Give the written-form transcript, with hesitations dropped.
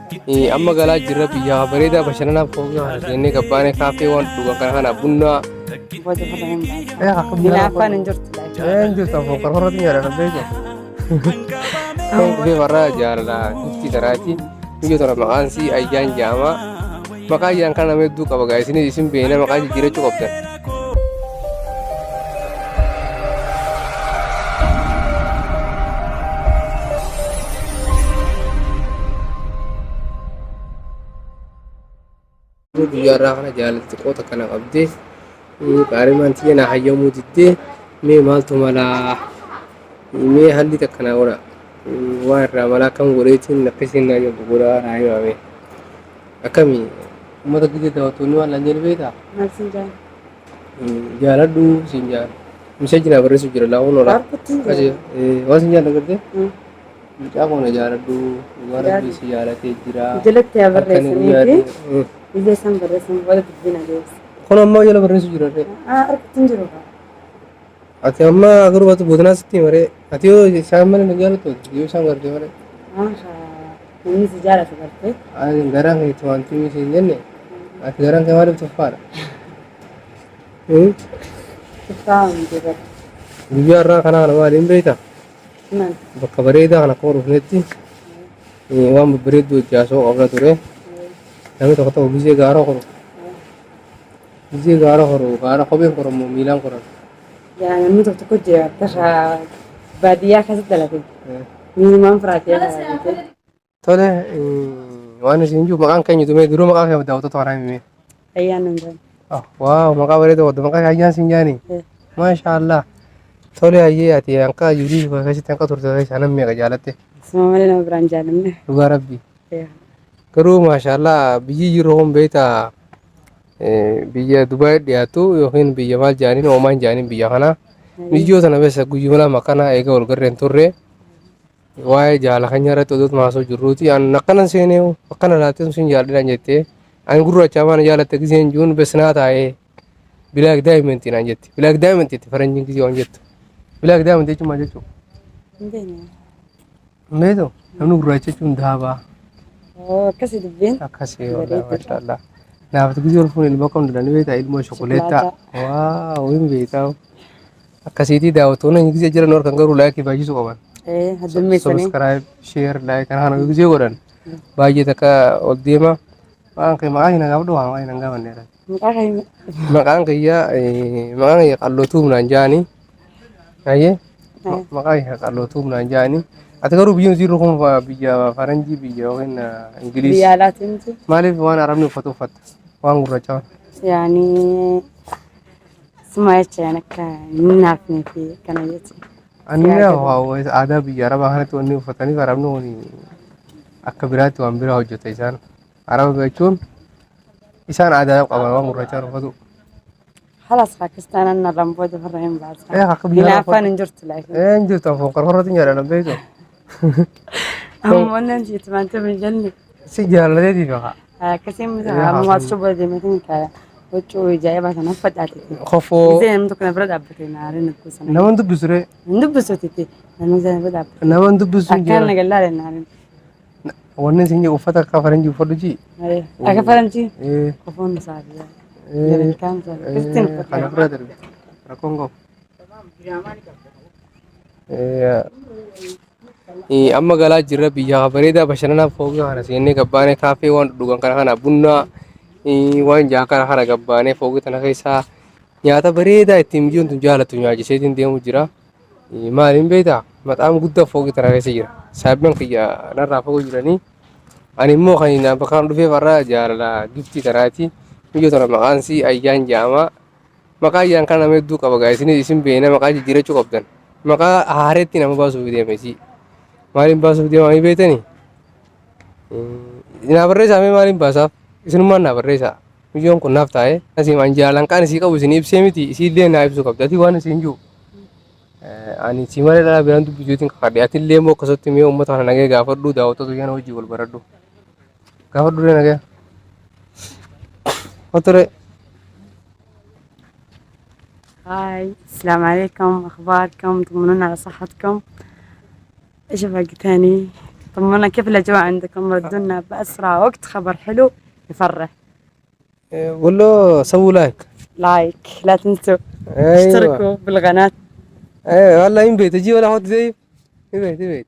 amma galaa jirra biyyaa bareedaa bashannanaaf foogii haala seennee gabbaanee kaafee waan dhugan kana kana bunnaa. Wajah pada yang baik. Kenapa nenjur lagi? Nenjur tahu kalau tinggal ada beja. Gue warna jalan bukti terati. Juga orang makan si ayam jama. Maka yang kan namanya itu kalau guys ini isim bena maka jira cukup deh. Biar orang jalan itu kota kana abdi. Kariman tiya na hayyamu didde me maltu mala me halli takana ora warra mala kan goretin na kisin na yadu gora rayuwa me akami umata gide da wato ni wala nyel beta Masinja. jaradu sinja misajina bare su jira lawono ra kaje wasinja dagarde ja ko na jaradu waradu si yarate jira Jelek ya bare sini. Ide sam bare sam wala bidina des. kono amma jala bare su jira re Arkatin jiro ka. ati amma agar watu budna siti mare ati yo samane na jala to yo sam garde mare Ha. Ini sejarah seperti. ay garang itu anti mi sinjenne ati garang ke mare to fara Kita juga. biarra kana na wali mbeta Nah. bakka bareeda kana ko rufnetti waan bareedu jaaso qabla ture namni tokko tokko gisee gaara qoru gisee gaara qoru gaara kopheen qoramu miilaan qoran Ya, namni tokko tokko jira. Tasha baadiyyaa keessatti dalage. Minimaan firaatee dalage. tole waan isin jiru maqaan keenya tumee duruu maqaa keenya daawwattoota kanaa himee Ayyaan nan waaw maqaa bareeda wadda maqaa ayyaan sin jaani maasha Allah tole ayyee ati hanqa yurii keessatti hanqa turte keessaa namni meeqa jaalatte Semua malee nama biraan jaalanne. dhugaa rabbi Ya. garuu maasha Allah biyyi jiru hon beektaa biyya Dubaay dhiyaatu yookiin biyya maal jaaniin oomaan jaaniin biyya kana biyyoota na beessa guyyumala makana eega wal garreen turre waa'ee jaala kanya irratti odoot maasoo jirruuti an akkanan seenee akkana laattee sun jaalladhaan jettee an gurraacha waan jaalatte giseen juun besnaa taa'ee bilaak daa'imentii naan jette bilaak daa'imentii faranjiin gisee waan jettu bilaak daa'imentii jechuun maal jechuu Mbeena. meetu namni gurraacha jechuun daabaa Oh, akkasii dubbiin. akkasii walaa maasha Allah naafatu gisee ol fuun ilma qabnu dhaan beektaa ilmoo shokoleettaa waaw hin beektaa akkasiitii daawwattoonni gisee jiran orkan garuu laayikii baay'isuu qaban. Haddummeessanii. Subscribe, share, like kan kana gisee godhan baay'ee takka ol deema waan kee maqaa hin gaafadhu waan hin gaafanneera Maqaa kee maqaan kiyya qallootuu naan jaani ayyee maqaa kiyya qallootuu naan jaani ati garuu biyyi nuti kun biyya faranjii biyya yookiin ingiliis biyya alaatii miti. maaliif waan arabni uffatu uffatta waan gurraacha Yaani suma jechaan akka hin naafnee fi kana jechuudha. ani aadaa biyya arabaa kanatti wanni uffataniif arabni kun akka biraatti waan biraa hojjeta isaan araba jechuun isaan aadaa qaban waan gurraacha uffatu Halas Pakistaan anna lamboo jafarra hin baasa. akka biyya Hinaafaan hin jirtu laakiin. hin jirtu afaan qorqorrootti nyaadhaan beeku Ammoo nan sitti maanta hin jenne. si jaalateetiif haa Akkasiin miti ammoo as shuboo deemeetiin kaya huccuu ijaa'ibaa sana uffadhaatiif. kofoo Gisee namni tokko na bira dhaabbatee naaree nugguu sana. naman dubbisure Hin dubbisuutitti namni sana bira dhaabbate. naman dubbisu Akkaan nagallaa naareen. wanni isin jedhu uffata akka faranjii uffadhu ji Akka faranjii kofoon isaati. Jalkaan isaati. Kristiin kana uffata. bira darbe rakkoon qabu amma galaa jirra biyya bareedaa bashannanaaf foogii kana seennee gabbaanee kaafee waan dhugan kana kana bunnaa waan jaa kana kana gabbaanee foogii tana keessaa nyaata bareedaa ittiin biyyoon tun jaalatu nyaachiseetiin deemu jira maaliin beektaa maxaan guddaa foogii tana keessa jira saabbiin kiyya narraa fogoo jiranii ani immoo kan bakkaan dhufee farraa jaalala giftii tanaati biyyoo tana maqaan si ayyaan jaama maqaa ayyaan kana nama hedduu qaba gaa'isinis isin beena maqaa jijjiirachuu qabdan maqaa haareetti nama baasuuf deemesi maaliin baasuuf deemanii beektanii naa barreessaa mee maaliin baasaaf isinummaan naa barreessaa biyyoon kun naaf taa'ee asiin an jaalan qaan isii qabu isin ibsee miti isiillee naa ibsuu qabdi ati waan isiin jiru ani si malee dhala biraan dubbisuutiin kakadhe ati illee immoo akkasatti mee uummata kana nagee gaafadhu daawwattoota yana hojii wal baradhu gaafadhu illee nagee otore هاي السلام عليكم، أخباركم؟ تطمنون على صحتكم؟ إيش باقي تاني؟ طمنا كيف الأجواء عندكم؟ ردونا بأسرع وقت خبر حلو يفرح. قول له سووا لايك. لايك لا تنسوا ايوه اشتركوا بالقناة. ايوه والله ينبي تجي ولا حط زي ينبي